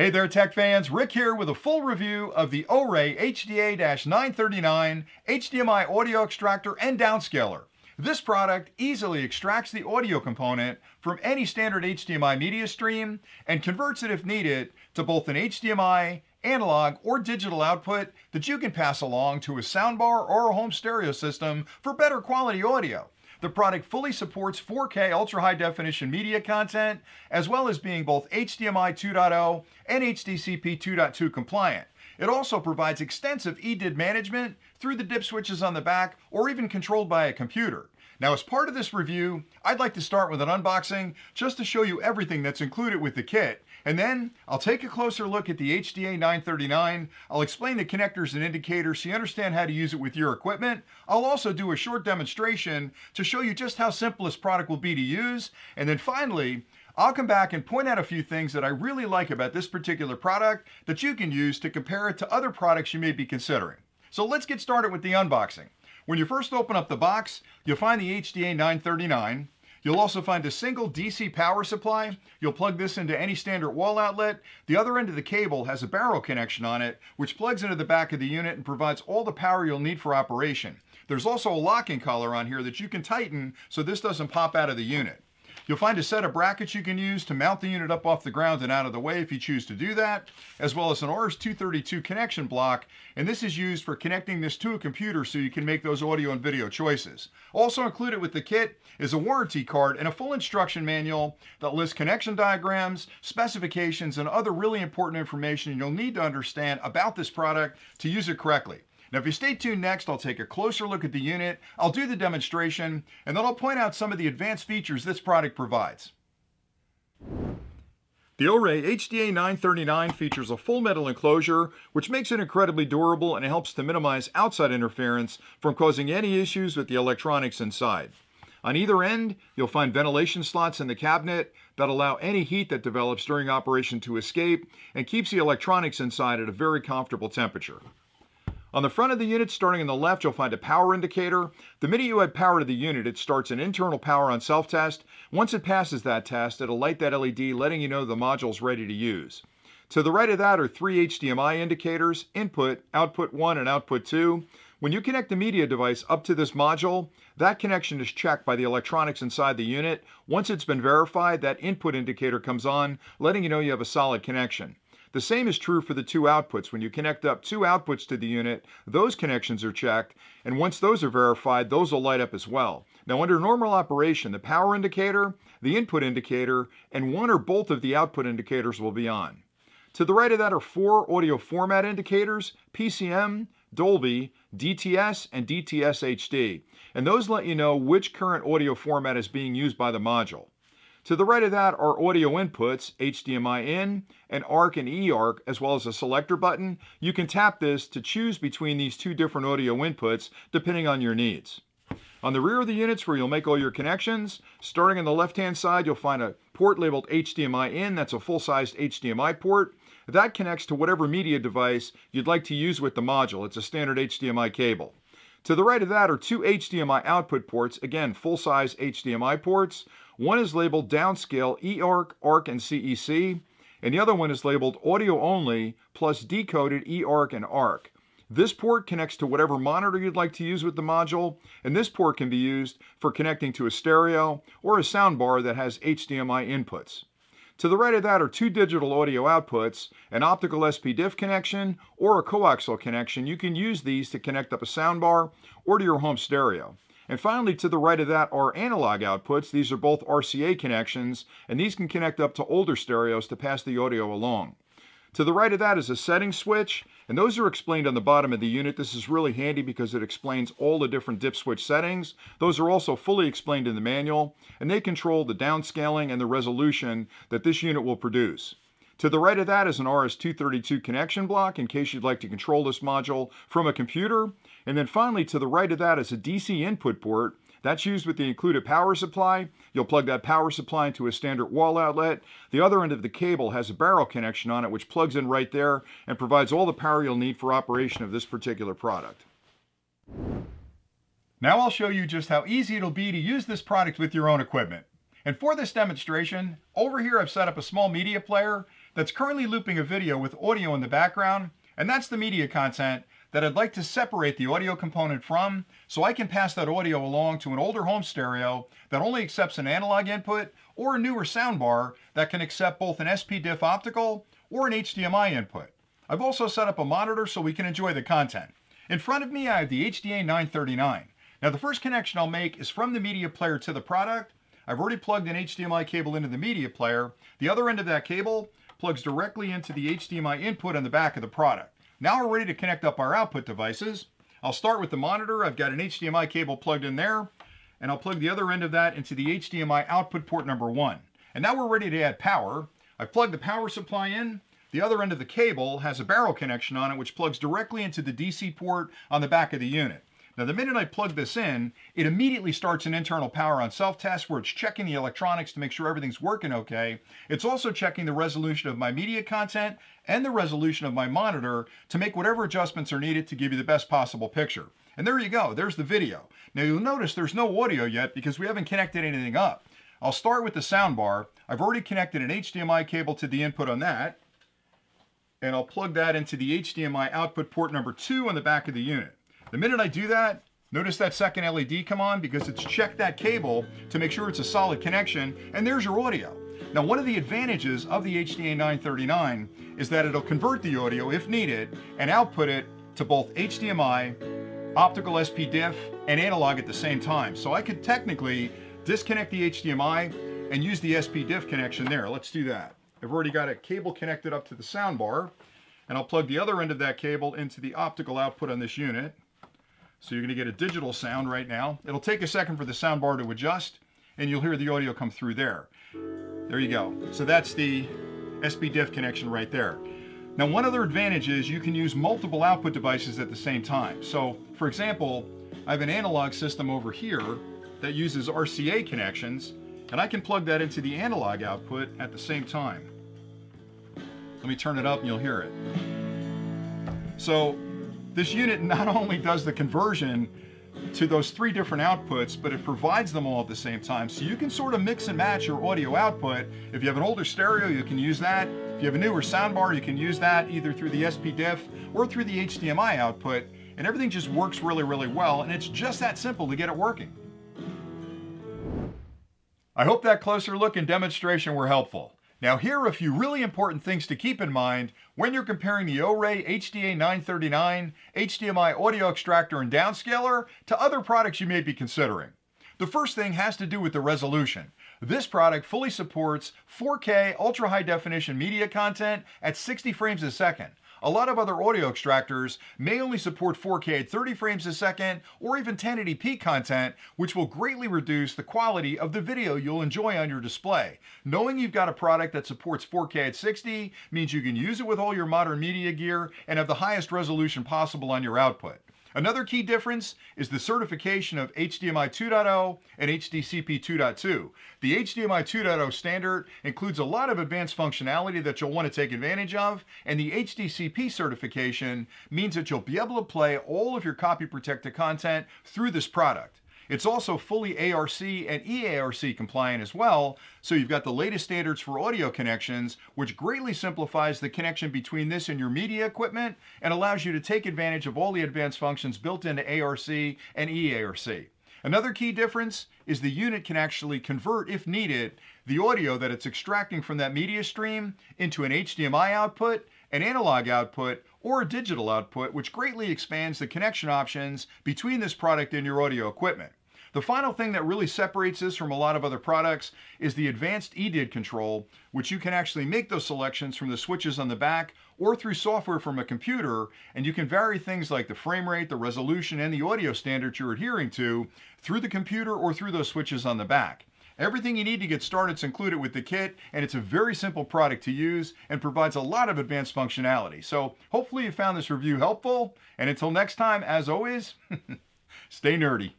Hey there, tech fans. Rick here with a full review of the Orei HDA-939 HDMI audio extractor and downscaler. This product easily extracts the audio component from any standard HDMI media stream and converts it, if needed, to both an HDMI, analog, or digital output that you can pass along to a soundbar or a home stereo system for better quality audio. The product fully supports 4K ultra-high definition media content, as well as being both HDMI 2.0 and HDCP 2.2 compliant. It also provides extensive EDID management through the dip switches on the back, or even controlled by a computer. Now, as part of this review, I'd like to start with an unboxing just to show you everything that's included with the kit. And then I'll take a closer look at the HDA-939. I'll explain the connectors and indicators so you understand how to use it with your equipment. I'll also do a short demonstration to show you just how simple this product will be to use. And then finally, I'll come back and point out a few things that I really like about this particular product that you can use to compare it to other products you may be considering. So let's get started with the unboxing. When you first open up the box, you'll find the HDA-939. You'll also find a single DC power supply. You'll plug this into any standard wall outlet. The other end of the cable has a barrel connection on it, which plugs into the back of the unit and provides all the power you'll need for operation. There's also a locking collar on here that you can tighten so this doesn't pop out of the unit. You'll find a set of brackets you can use to mount the unit up off the ground and out of the way if you choose to do that, as well as an RS-232 connection block, and this is used for connecting this to a computer so you can make those audio and video choices. Also included with the kit is a warranty card and a full instruction manual that lists connection diagrams, specifications, and other really important information you'll need to understand about this product to use it correctly. Now, if you stay tuned next, I'll take a closer look at the unit, I'll do the demonstration, and then I'll point out some of the advanced features this product provides. The Orei HDA-939 features a full metal enclosure, which makes it incredibly durable and helps to minimize outside interference from causing any issues with the electronics inside. On either end, you'll find ventilation slots in the cabinet that allow any heat that develops during operation to escape and keeps the electronics inside at a very comfortable temperature. On the front of the unit, starting on the left, you'll find a power indicator. The minute you add power to the unit, it starts an internal power on self-test. Once it passes that test, it'll light that LED, letting you know the module's ready to use. To the right of that are three HDMI indicators: input, output 1, and output 2. When you connect the media device up to this module, that connection is checked by the electronics inside the unit. Once it's been verified, that input indicator comes on, letting you know you have a solid connection. The same is true for the two outputs. When you connect up two outputs to the unit, those connections are checked, and once those are verified, those will light up as well. Now, under normal operation, the power indicator, the input indicator, and one or both of the output indicators will be on. To the right of that are four audio format indicators: PCM, Dolby, DTS, and DTS HD, and those let you know which current audio format is being used by the module. To the right of that are audio inputs, HDMI in, and ARC and eARC, as well as a selector button. You can tap this to choose between these two different audio inputs, depending on your needs. On the rear of the units, where you'll make all your connections, starting on the left-hand side, you'll find a port labeled HDMI in. That's a full-sized HDMI port. That connects to whatever media device you'd like to use with the module. It's a standard HDMI cable. To the right of that are two HDMI output ports, again, full-size HDMI ports. One is labeled downscale eARC, ARC, and CEC, and the other one is labeled audio only plus decoded eARC and ARC. This port connects to whatever monitor you'd like to use with the module, and this port can be used for connecting to a stereo or a soundbar that has HDMI inputs. To the right of that are two digital audio outputs, an optical SPDIF connection or a coaxial connection. You can use these to connect up a soundbar or to your home stereo. And finally, to the right of that are analog outputs. These are both RCA connections, and these can connect up to older stereos to pass the audio along. To the right of that is a setting switch, and those are explained on the bottom of the unit. This is really handy because it explains all the different dip switch settings. Those are also fully explained in the manual, and they control the downscaling and the resolution that this unit will produce. To the right of that is an RS-232 connection block in case you'd like to control this module from a computer. And then finally, to the right of that is a DC input port. That's used with the included power supply. You'll plug that power supply into a standard wall outlet. The other end of the cable has a barrel connection on it, which plugs in right there and provides all the power you'll need for operation of this particular product. Now I'll show you just how easy it'll be to use this product with your own equipment. And for this demonstration, over here I've set up a small media player that's currently looping a video with audio in the background, and that's the media content that I'd like to separate the audio component from so I can pass that audio along to an older home stereo that only accepts an analog input or a newer soundbar that can accept both an SP-Diff optical or an HDMI input. I've also set up a monitor so we can enjoy the content. In front of me I have the HDA-939. Now the first connection I'll make is from the media player to the product. I've already plugged an HDMI cable into the media player. The other end of that cable plugs directly into the HDMI input on the back of the product. Now we're ready to connect up our output devices. I'll start with the monitor. I've got an HDMI cable plugged in there, and I'll plug the other end of that into the HDMI output port number 1. And now we're ready to add power. I've plugged the power supply in. The other end of the cable has a barrel connection on it which plugs directly into the DC port on the back of the unit. Now the minute I plug this in, it immediately starts an internal power on self-test where it's checking the electronics to make sure everything's working okay. It's also checking the resolution of my media content and the resolution of my monitor to make whatever adjustments are needed to give you the best possible picture. And there you go, there's the video. Now you'll notice there's no audio yet because we haven't connected anything up. I'll start with the soundbar. I've already connected an HDMI cable to the input on that, and I'll plug that into the HDMI output port number 2 on the back of the unit. The minute I do that, notice that second LED come on because it's checked that cable to make sure it's a solid connection, and there's your audio. Now one of the advantages of the HDA-939 is that it'll convert the audio if needed and output it to both HDMI, optical SP-Diff, and analog at the same time. So I could technically disconnect the HDMI and use the SP-Diff connection there. Let's do that. I've already got a cable connected up to the soundbar, and I'll plug the other end of that cable into the optical output on this unit. So you're going to get a digital sound right now. It'll take a second for the soundbar to adjust, and you'll hear the audio come through there. There you go. So that's the SP-Diff connection right there. Now one other advantage is you can use multiple output devices at the same time. So for example, I have an analog system over here that uses RCA connections, and I can plug that into the analog output at the same time. Let me turn it up and you'll hear it. So this unit not only does the conversion to those 3 different outputs, but it provides them all at the same time. So you can sort of mix and match your audio output. If you have an older stereo, you can use that. If you have a newer soundbar, you can use that either through the SP-Diff or through the HDMI output, and everything just works really, really well, and it's just that simple to get it working. I hope that closer look and demonstration were helpful. Now here are a few really important things to keep in mind when you're comparing the Orei HDA-939 HDMI audio extractor and downscaler to other products you may be considering. The first thing has to do with the resolution. This product fully supports 4K ultra high definition media content at 60 frames a second. A lot of other audio extractors may only support 4K at 30 frames a second or even 1080p content, which will greatly reduce the quality of the video you'll enjoy on your display. Knowing you've got a product that supports 4K at 60 means you can use it with all your modern media gear and have the highest resolution possible on your output. Another key difference is the certification of HDMI 2.0 and HDCP 2.2. The HDMI 2.0 standard includes a lot of advanced functionality that you'll want to take advantage of, and the HDCP certification means that you'll be able to play all of your copy protected content through this product. It's also fully ARC and EARC compliant as well, so you've got the latest standards for audio connections, which greatly simplifies the connection between this and your media equipment and allows you to take advantage of all the advanced functions built into ARC and EARC. Another key difference is the unit can actually convert, if needed, the audio that it's extracting from that media stream into an HDMI output, an analog output, or a digital output, which greatly expands the connection options between this product and your audio equipment. The final thing that really separates this from a lot of other products is the advanced EDID control, which you can actually make those selections from the switches on the back or through software from a computer, and you can vary things like the frame rate, the resolution, and the audio standards you're adhering to through the computer or through those switches on the back. Everything you need to get started is included with the kit, and it's a very simple product to use and provides a lot of advanced functionality. So hopefully you found this review helpful, and until next time, as always, stay nerdy.